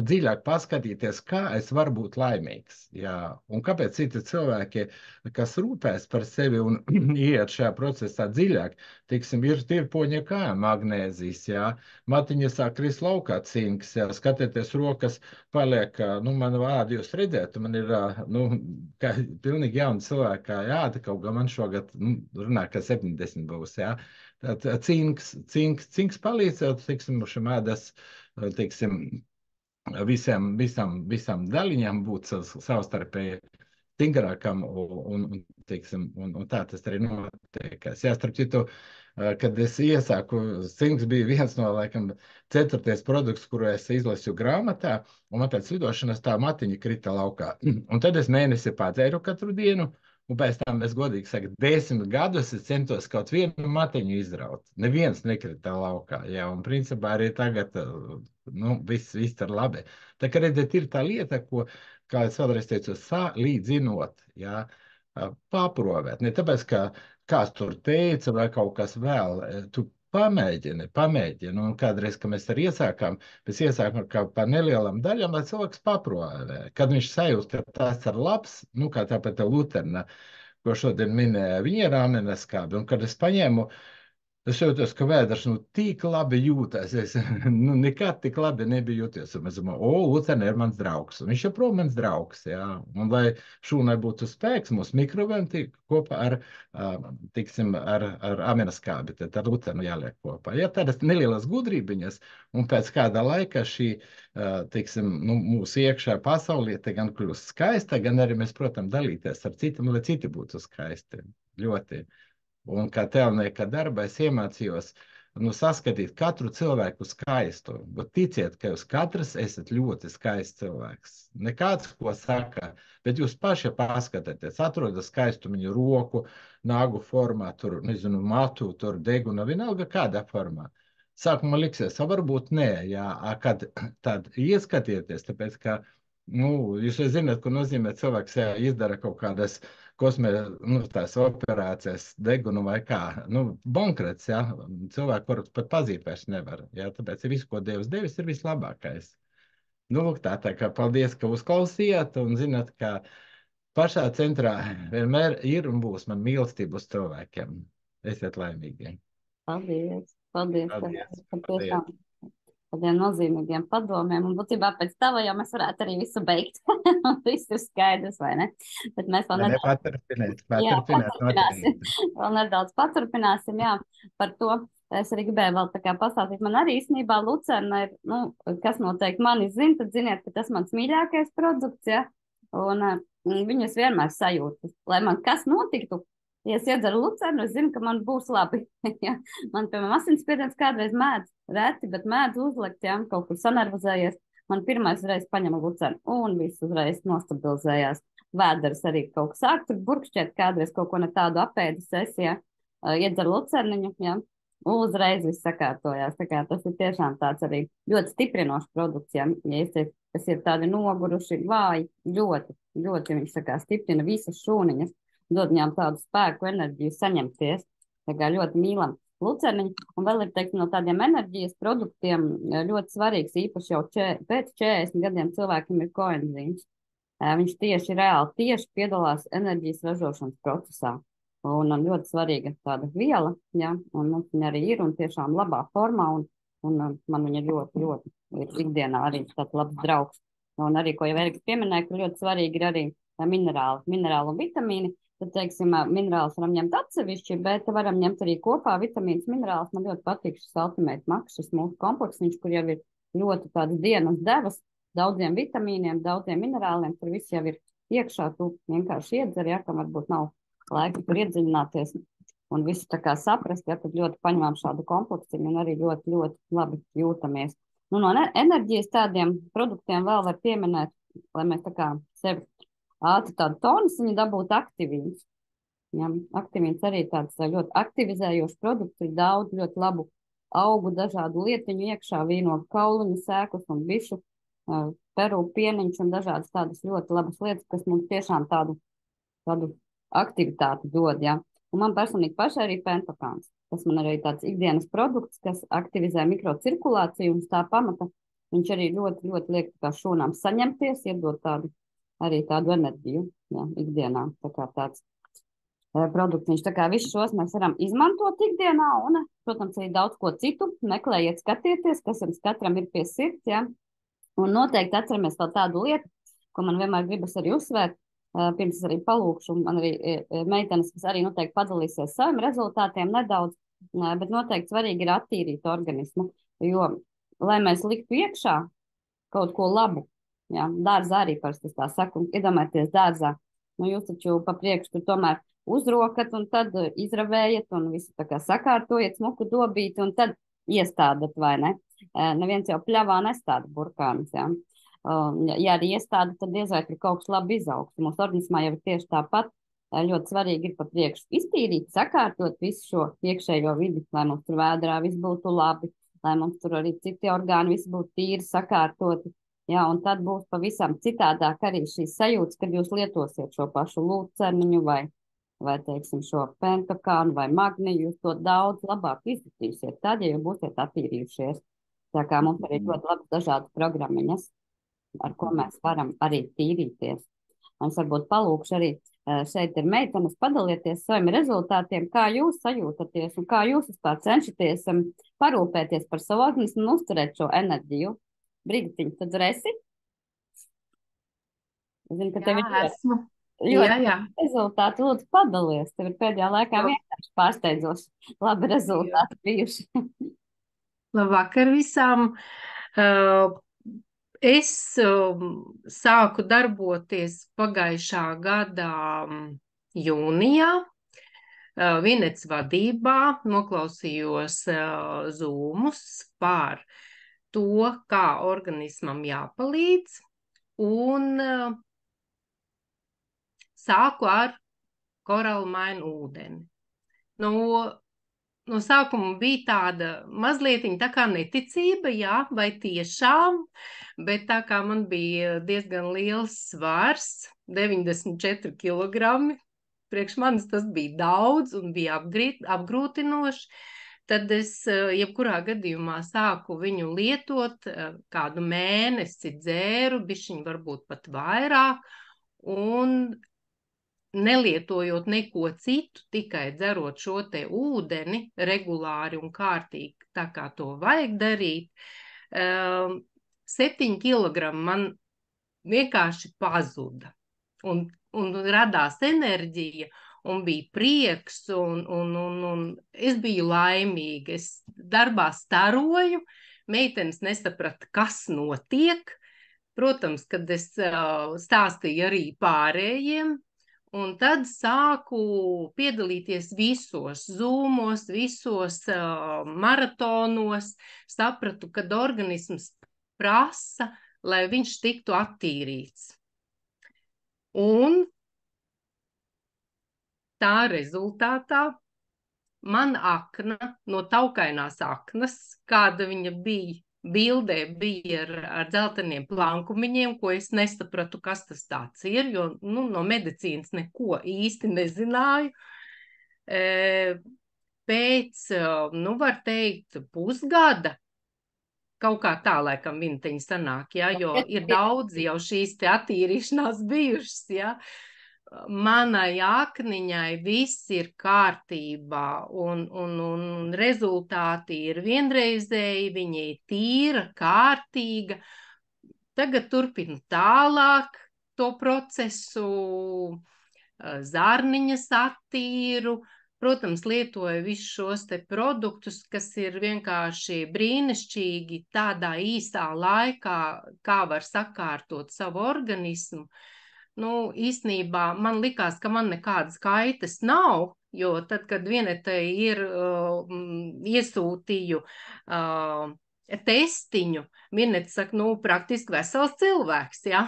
dziļāk paskatīties, kā es varu būt laimīgs. Jā. Un kāpēc citi cilvēki, kas rūpēs par sevi un iet šajā procesā dziļāk, teiksim, ir tirpoņa kā magnēzijas, jā, matiņa sāk krist laukā cinks, jā, skatieties rokas, paliek, man vārdi jūs redzētu, man ir, kā pilnīgi jauni cilvēki, jāda kaut kā man šogad, runā, ka 70 būs, jā. Tad cinks palīdzētu, teiksim, šim ādas, teiksim, visam daļiņām būt savstarpēji stingrākam un tā tas arī notiekās. Jā, starp citu, kad es iesāku, cinks bija viens no, laikam, 4. produkts, kuru es izlasu grāmatā, un man pēc lidošanas tā matiņa krita laukā. Un tad es mēnesi padzēru katru dienu, un pēc tam, es godīgi saku, 10 gadus es centos kaut vienu matiņu izraut. Neviens nekrita laukā, jā, un principā arī tagad, viss ir labi. Tā kā redziet, ir tā lieta, ko, kā es vēlreiz teicu, salīdzinot, jā, paprovēt. Ne tāpēc, ka kāds tur teica vai kaut kas vēl, tu pamēģini, un kādreiz, kad mēs arī iesākām, mēs iesākām kā par nelielām daļām, lai cilvēks paprovē. Kad viņš sajūt, ka tas ir labs, kā tāpēc Luterna, ko šodien minēja, viņa ir amenaskābi, un kad es paņēmu, es jūtos, ka vēders tik labi jūtas. Es nekad tik labi nebiju jūties. Un es domāju, Lucerna ir mans draugs. Un viņš joprojām mans draugs. Jā. Un lai šūnai būtu spēks, mūsu mikrobēm kopā ar amenaskābi, tad ar Lucernu jāliek kopā. Ja tādas nelielas gudrībiņas, un pēc kāda laika šī, mūsu iekšā pasaulē te gan kļūst skaista, gan arī mēs, protams, dalīties ar citiem, lai citi būtu skaisti. Ļoti. Un kā tēlnieka darba es iemācījos saskatīt katru cilvēku skaistu. Bet ticiet, ka jūs katrs esat ļoti skaists cilvēks. Ne kāds, ko saka, bet jūs paši paskatieties, atrodat skaistu viņu roku, nagu formā, tur, matu, tur deguna, vienalga kādā formā. Sākumā liksies, varbūt nē, jā, kad tad ieskatieties, tāpēc, ka, jūs jau zināt, ko nozīmē cilvēks, ja izdara kaut kādas tās operācijas, degunu vai kā, bankrets, jā, cilvēku, kurus pat pazīt vairs nevar, jā, tāpēc visu, ko Dievs devis, ir vislabākais. Lūk, tā kā paldies, ka uzklausījāt, un zināt, ka pašā centrā vienmēr ir un būs man mīlestība uz cilvēkiem. Esiet laimīgi. Paldies par tādiem nozīmīgiem padomiem, un būtībā pēc tava jau mēs varētu arī visu beigt. Viss ir skaidrs, vai ne? Bet mēs vēl nedaudz paturpināsim, jā, par to. Es arī gribēju vēl tā kā pastāstīt, man arī īstenībā Lucerna ir, kas noteikti mani zina, tad ziniet, ka tas mans mīļākais produkts, ja, un viņas vienmēr sajūtu, lai man kas notiktu, ja es iedzeru lucernu, es zinu, ka man būs labi. Ja. Man, piemēram, asinsspiediens kādreiz mēdz reti, bet mēdz uzlikt, ja, kaut kur sanervozējies. Man pirmais reiz paņem lucernu un viss uzreiz nostabilizējās. Vēders arī kaut kas sāk tur burkšķiet, kādreiz kaut ko ne tādu apēdis es, ja, iedzeru lucerniņu, ja, uzreiz viss sakārtojās. Tā kā tas ir tiešām tāds arī ļoti stiprinošs produkts, ja ir tādi noguruši, vāji, ļoti viņš tā kā stiprina visas šūniņas, dod viņām tādu spēku, enerģiju saņemties, tā kā ļoti mīlam lucerniņu. Un vēl ir, teiksim, no tādiem enerģijas produktiem ļoti svarīgs, īpaši jau pēc 40 gadiem cilvēkiem ir koenzīms. Viņš tieši piedalās enerģijas ražošanas procesā. Un ļoti svarīga tāda viela, ja, un viņa arī ir un tiešām labā formā, un man viņa ļoti ir ikdienā arī tāds labs draugs. Un arī, ko jau Erika pieminēja, ka ļoti svarīgi ir arī minerāli un vitamīni. Tad, teiksim, minerālus varam ņemt atsevišķi, bet varam ņemt arī kopā vitamīnus, minerālus. Man ļoti patīk šis Ultimate Max, šis mūsu kompleksiņš, kur jau ir ļoti tādas dienas devas, daudziem vitamīniem, daudziem minerāliem, tur viss jau ir iekšā, tu vienkārši iedzer, ja, kam varbūt nav laika tur iedziļināties un visu tā kā saprast, ja, tad ļoti paņemam šādu kompleksiņu un arī ļoti labi jūtamies. Nu, no enerģijas tādiem produktiem vēl var pieminēt, lai mēs tā kā sevi ātri tādu tonisiņu dabūtu aktivīns. Ja, aktivīns arī tāds ļoti aktivizējošs produkts, ir daudz ļoti labu augu, dažādu lietiņu iekšā, vīnogu kauliņu, sēklas un bišu, peru pieniņš un dažādas tādas ļoti labas lietas, kas mums tiešām tādu aktivitāti dod, ja. Un man personīgi pašai arī pentokāns. Tas man arī tāds ikdienas produkts, kas aktivizē mikrocirkulāciju un tā pamata. Viņš arī ļoti liek kā šūnām saņemties, iedod arī tādu enerģiju, ja, ikdienā. Tā kā tāds produkts. Viņš tā kā visus šos mēs varam izmantot ikdienā un, protams, arī daudz ko citu. Meklējiet, skatieties, kas jums katram ir pie sirds, ja. Un noteikti atceramies vēl tādu lietu, ko man vienmēr gribas arī uzsvērt. Pirms es arī palūkšu, man arī meitenes, kas arī noteikti padalīsies saviem rezultātiem nedaudz, bet noteikti svarīgi ir attīrīt organismu, jo, lai mēs liktu iekšā kaut ko labu, ja, dārzā arī parasti tā saka, un iedomājieties dārzā, nu jūs taču pa priekšu tur tomēr uzrokat un tad izravējat un visu tā kā sakārtojat smuku dobīti un tad iestādat, vai ne? Neviens jau pļavā nestāda burkānus, ja. Ja arī iestāda, tad diez vai tur kaut kas labi izaugs. Mūsu organismā jau ir tieši tāpat. Ļoti svarīgi ir pa priekšu iztīrīt, sakārtot visu šo iekšējo vidi, lai mums tur vēdrā viss būtu labi, lai mums tur arī citi orgāni viss būtu tīri, sakārtoti. Jā, un tad būs pavisam citādāk arī šīs sajūtas, kad jūs lietosiet šo pašu lucerniņu vai teiksim, šo pentokānu vai magniju, jūs to daudz labāk izjutīsiet, tad, ja jūs būsiet attīrījušies. Tā kā mums arī ļoti labas dažādas programmiņas, ar ko mēs varam arī tīrīties. Un es varbūt palūkšu arī šeit ir meitenes, padalieties saviem rezultātiem, kā jūs sajūtaties un kā jūs vispār cenšaties parūpēties par savu organismu un uzturēt šo enerģiju. Brigitiņ, tad tur esi? Es zinu, ka tev ir rezultāti, lūdzu padalies. Tev ir pēdējā laikā vienkārši pārsteidzoši labi rezultāti bijuši. Labvakar visām! Es sāku darboties pagājušā gada jūnijā, Vinets vadībā, noklausījos zūmus par to, kā organismam jāpalīdz, un sāku ar koralmainu ūdeni. No sākuma bija tāda mazlietiņa tā kā neticība, jā, vai tiešām, bet tā kā man bija diezgan liels svars, 94 kilogrami, priekš manis tas bija daudz un bija apgrūtinoši, tad es jebkurā gadījumā sāku viņu lietot, kādu mēnesi dzēru, bišķiņ varbūt pat vairāk, un nelietojot neko citu, tikai dzerot šo te ūdeni regulāri un kārtīgi, tā kā to vajag darīt, 7 kilogrami man vienkārši pazuda. Un radās enerģija, un bija prieks, un es biju laimīga. Es darbā staroju, meitenes nesaprata, kas notiek. Protams, kad es stāstīju arī pārējiem, Un tad sāku piedalīties visos zūmos, visos maratonos, sapratu, kad organisms prasa, lai viņš tiktu attīrīts. Un tā rezultātā man akna no taukainās aknas, kāda viņa bija, bildē bija ar dzelteniem plankumiņiem, ko es nesapratu, kas tas tāds ir, jo no medicīnas neko īsti nezināju. Pēc, var teikt, pusgada, kaut kā tā laikam vinteņi sanāk, ja, jo ir daudz jau šīs te attīrīšanās bijušas, ja. Manai akniņai viss ir kārtībā un rezultāti ir vienreizēji, viņa ir tīra, kārtīga. Tagad turpinu tālāk to procesu, zarniņas attīru, protams, lietoju visus šos te produktus, kas ir vienkārši brīnišķīgi tādā īsā laikā, kā var sakārtot savu organismu. Īstenībā man likās, ka man nekādas kaitas nav, jo tad, kad Vinetei iesūtīju testiņu, Vineta saka, praktiski vesels cilvēks, ja?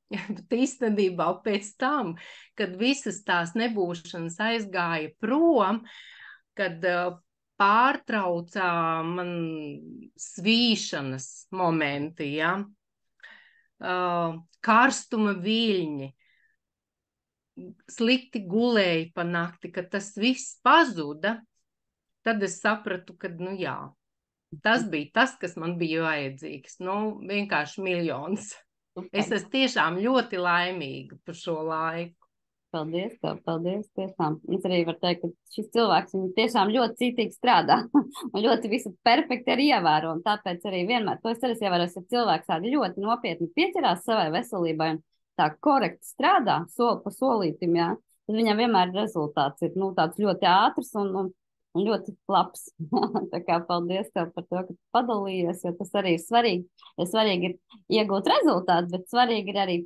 Bet īstenībā pēc tam, kad visas tās nebūšanas aizgāja prom, kad pārtraucā man svīšanas momenti, ja? Karstuma viļņi, slikti gulēju pa nakti, kad tas viss pazuda, tad es sapratu, ka, jā, tas bija tas, kas man bija vajadzīgs. Vienkārši miljons. Es esmu tiešām ļoti laimīga par šo laiku. Paldies tev, paldies, tiešām. Es arī varu teikt, ka šis cilvēks tiešām ļoti cītīgi strādā un ļoti visu perfekti arī ievēro, un tāpēc arī vienmēr, to es arī ievēroju, ka cilvēks tādi ļoti nopietni pieķerās savai veselībai un tā korekti strādā, soli pa solītim, jā, tad viņam vienmēr rezultāts ir, tāds ļoti ātrs un ļoti labs. Tā kā paldies tev par to, ka padalījies, jo tas arī ir svarīgi. Svarīgi ir iegūt rezultātu, bet svarīgi ir arī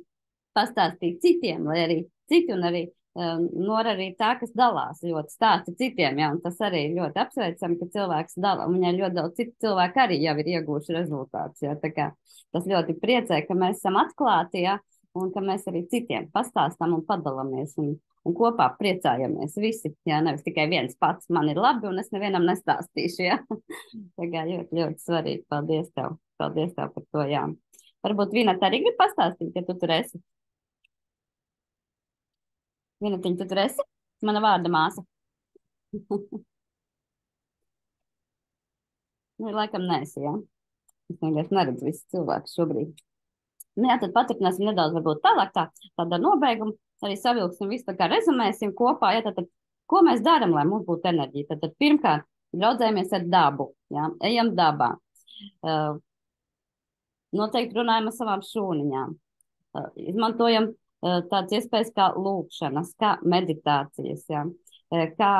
pastāstīt citiem, lai arī citi un arī arī tā, kas dalās ļoti stāsta citiem, jā, un tas arī ļoti apsveicami, ka cilvēks dala, un viņai ļoti daudz citu cilvēku arī jau ir iegūši rezultātus, jā, tā kā tas ļoti priecē, ka mēs esam atklāti, jā, un ka mēs arī citiem pastāstam un padalāmies un kopā priecājamies visi, jā, nevis tikai viens pats, man ir labi un es nevienam nestāstīšu, jā. Tā kā ļoti, ļoti svarīgi, paldies tev par to, jā. Varbūt Vineta arī grib pastāstīt, ja tu tur esi. Vinetiņa, tu tur esi? Mana vārda māsa. Laikam neesi, jā. Es vienkārši neredzu visus cilvēkus šobrīd. Jā, tad paturpināsim nedaudz varbūt tālāk tāda nobeiguma. Arī savilksim visu, tā kā rezumēsim kopā. Jā, tad, ko mēs darām, lai mums būtu enerģija? Tad pirmkārt, draudzējamies ar dabu. Jā, ejam dabā. Noteikti runājam ar savām šūniņām. Izmantojam tādas iespējas kā lūkšanas, kā meditācijas, jā, kā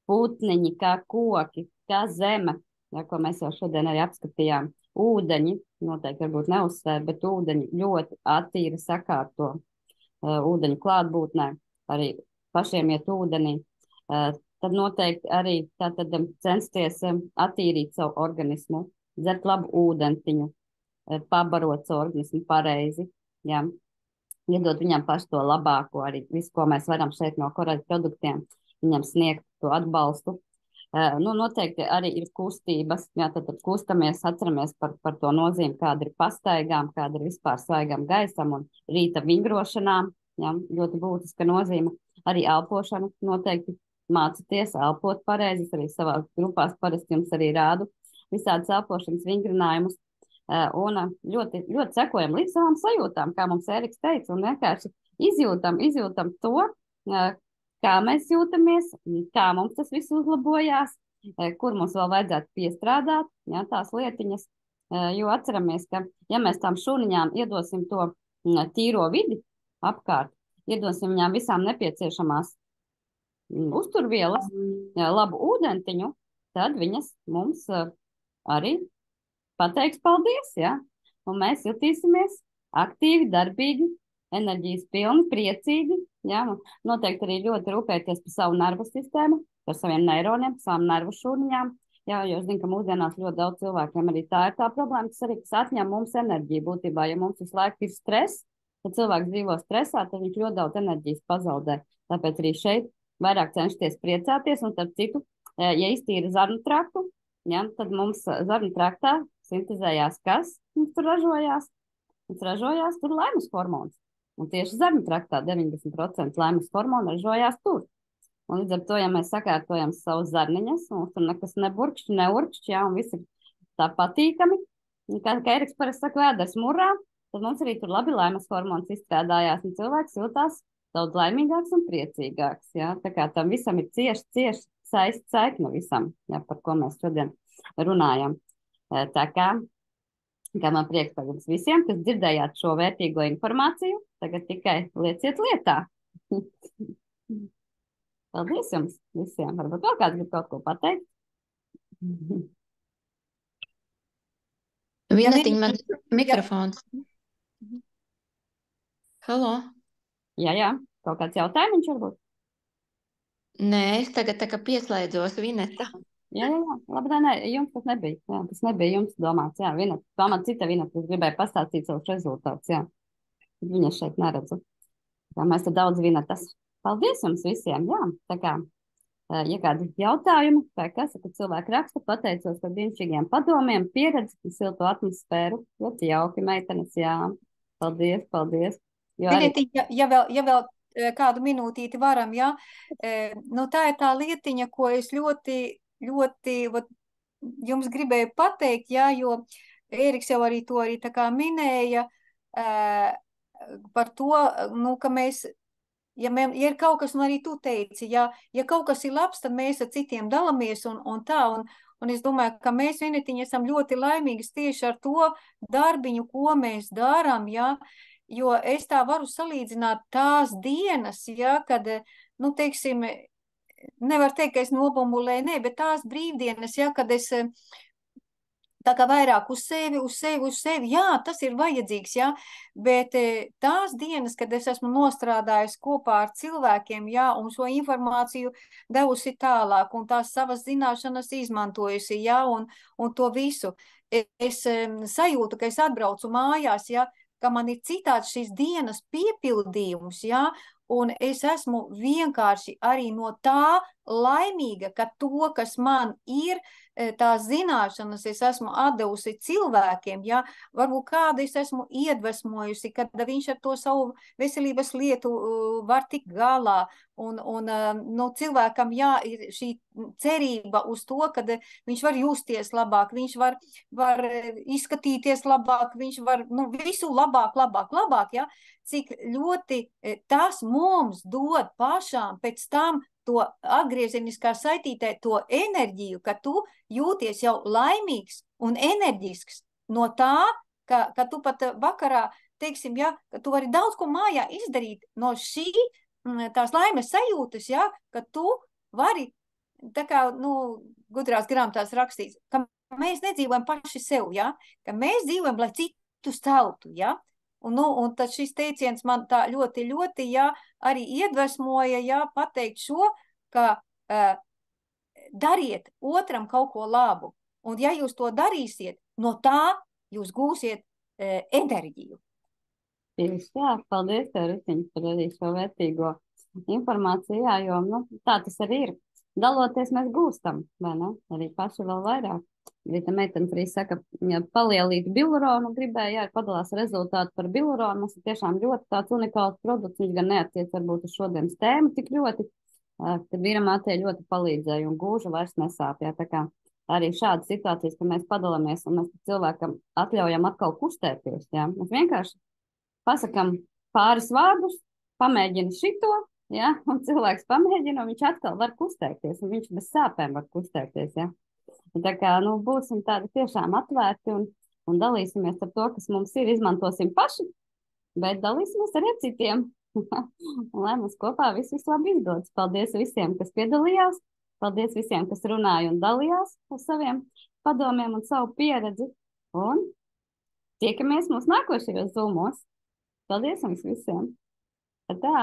putniņi, kā koki, kā zeme, jā, ko mēs jau šodien arī apskatījām. Ūdeņi, noteikti varbūt neuzsver, bet ūdeņi ļoti attīra sakārto ūdeņu klātbūtnē, arī pašiem iet ūdenī. Tad noteikti arī tātad censties attīrīt savu organismu, dzert labu ūdentiņu, pabarot savu organismu pareizi, jā. Iedot viņam pašu to labāko, arī visu, ko mēs varam šeit no korāļu produktiem, viņam sniegt to atbalstu. Noteikti arī ir kustības, jā, tad kustamies, atceramies par to nozīmi, kāda ir pastaigām, kāda ir vispār svaigam gaisam un rīta vingrošanām, jā, ļoti būtiska nozīme. Arī elpošanu noteikti mācieties elpot pareizi, arī savā grupās parasti jums arī rādu visādas elpošanas vingrinājumus. Un ļoti, ļoti sekojam līdz savām sajūtām, kā mums Ēriks teica, un vienkārši izjūtam to, kā mēs jūtamies, kā mums tas viss uzlabojās, kur mums vēl vajadzētu piestrādāt, jā, tās lietiņas, jo atceramies, ka ja mēs tām šūniņām iedosim to tīro vidi apkārt, iedosim viņām visām nepieciešamās uzturvielas, labu ūdentiņu, tad viņas mums arī pateiks paldies, ja? Un mēs jutīsimies aktīvi, darbīgi enerģijas pilni, priecīgi, jā, un noteikti arī ļoti rūpēties par savu nervu sistēmu, par saviem neironiem, par savām nervu šūniņām. Jā, jo es zinu, ka mūsdienās ļoti daudz cilvēkiem arī tā ir tā problēma, kas atņem mums enerģiju būtībā. Ja mums visu laiku ir stress, ja cilvēks dzīvo stresā, tad viņš ļoti daudz enerģijas pazaudē. Tāpēc arī šeit vairāk cenšties priecāties, un starp citu, ja iztīra zarnu traktu, ja, tad mums zarnu traktā sintezējās kas? Mums tur ražojās? Mums ražojās tur laimes hormons. Un tieši zarnu traktā 90% laimes hormonu ražojās tur. Un līdz ar to, ja mēs sakārtojam savus zarniņas, un tur nekas neburkšķi, neurkšķi, jā, un viss ir tā patīkami, un kā Eriks parasti saka, vēders murā, tad mums arī tur labi laimes hormons izstrādājās, un cilvēks jūtās daudz laimīgāks un priecīgāks, jā. Tā kā tam visam ir cieši saikne visam, jā, par ko mēs šodien runājam. Tā kā man prieks par jums visiem, kas dzirdējāt šo vērtīgo informāciju, tagad tikai lieciet lietā. Paldies jums visiem. Varbūt vēl kāds grib kaut ko pateikt? Vinetiņ, man mikrofons. Halo? Jā. Kaut kāds jautājums varbūt? Nē, es tagad tā kā pieslēdzos, Vineta. Jā. Labi, nē, jums tas nebija. Jā, tas nebija jums domāts. Jā, Vineta. Tomēr cita Vineta, kas gribēja pastāstīt savus rezultātus. Jā. Viņa šeit neredzu. Jā, mēs te daudz Vinetas. Paldies jums visiem, jā, tā kā, ja kādi jautājumi, vai kas, kad cilvēki raksta, pateicos par brīnišķīgiem padomiem, pieredzi, siltu atmosfēru, ļoti jauki meitenes, jā, paldies. Jo arī... Ja vēl kādu minūtīti varam, jā, nu tā ir tā lietiņa, ko es ļoti jums gribēju pateikt, jā, jo Ēriks jau arī to tā kā minēja, par to, nu, ka mēs, ja ir kaut kas, un arī tu teici, ja kaut kas ir labs, tad mēs ar citiem dalamies un tā, un es domāju, ka mēs Vinetiņi esam ļoti laimīgas tieši ar to darbiņu, ko mēs darām, ja, jo es tā varu salīdzināt tās dienas, ja, kad, nu, teiksim, nevar teikt, ka es nobumbulēju, nē, bet tās brīvdienas, ja, kad es tā kā vairāk uz sevi, jā, tas ir vajadzīgs, jā, bet tās dienas, kad es esmu nostrādājusi kopā ar cilvēkiem, jā, un šo informāciju devusi tālāk, un tās savas zināšanas izmantojusi, jā, un to visu, es sajūtu, ka es atbraucu mājās, jā, ka man ir citāds šīs dienas piepildījums, jā, un es esmu vienkārši arī no tā laimīga, ka to, kas man ir, tās zināšanas es esmu atdevusi cilvēkiem, ja, varbūt kādu es esmu iedvesmojusi, kad viņš ar to savu veselības lietu var tikt galā, un nu, cilvēkam, jā, ir šī cerība uz to, kad viņš var justies labāk, viņš var izskatīties labāk, viņš var, nu, visu labāk, ja, cik ļoti tas mums dod pašām pēc tam to atgriezeniskā saitītē, to enerģiju, ka tu jūties jau laimīgs un enerģisks no tā, ka tu pat vakarā, teiksim, ja, ka tu vari daudz ko mājā izdarīt no šī, tās laimes sajūtas, ja, ka tu vari, tā kā, nu, gudrās grāmatās rakstīts, ka mēs nedzīvojam paši sev, ja, ka mēs dzīvojam, lai citus celtu, ja. Un tad šis teiciens man tā ļoti, jā, arī iedvesmoja, jā, pateikt šo, ka dariet otram kaut ko labu. Un ja jūs to darīsiet, no tā jūs gūsiet enerģiju. Tieši tā, paldies tev, Ritiņ, par arī šo vērtīgo informāciju, jā, jo, nu, tā tas arī ir. Daloties mēs gūstam, vai ne? Arī paši vēl vairāk. Rīta meitenes arī saka, ja palielīt biluronu gribēja, jā, padalās rezultātu par biluronu. Mums ir tiešām ļoti tāds unikāls produkts, viņš gan neattiec varbūt uz šodienas tēmu tik ļoti, kad vīramātei ļoti palīdzēja un gūža vairs nesāp, jā, tā kā arī šādas situācijas, ka mēs padalāmies un mēs cilvēkam atļaujam atkal kustēties, jā. Mēs vienkārši pasakam pāris vārdus, pamēģina šito, jā, un cilvēks pamēģina, un viņš atkal var kustēties, un viņš bez sāpēm var kustēties, jā. Tā kā, nu, būsim tādi tiešām atvērti un dalīsimies ar to, kas mums ir, izmantosim paši, bet dalīsimies arī ar citiem. Un lai mums kopā viss labi izdodas. Paldies visiem, kas piedalījās, paldies visiem, kas runāja un dalījās ar saviem padomiem un savu pieredzi. Un tiekamies mūsu nākošajos zūmos. Paldies jums visiem! Tā!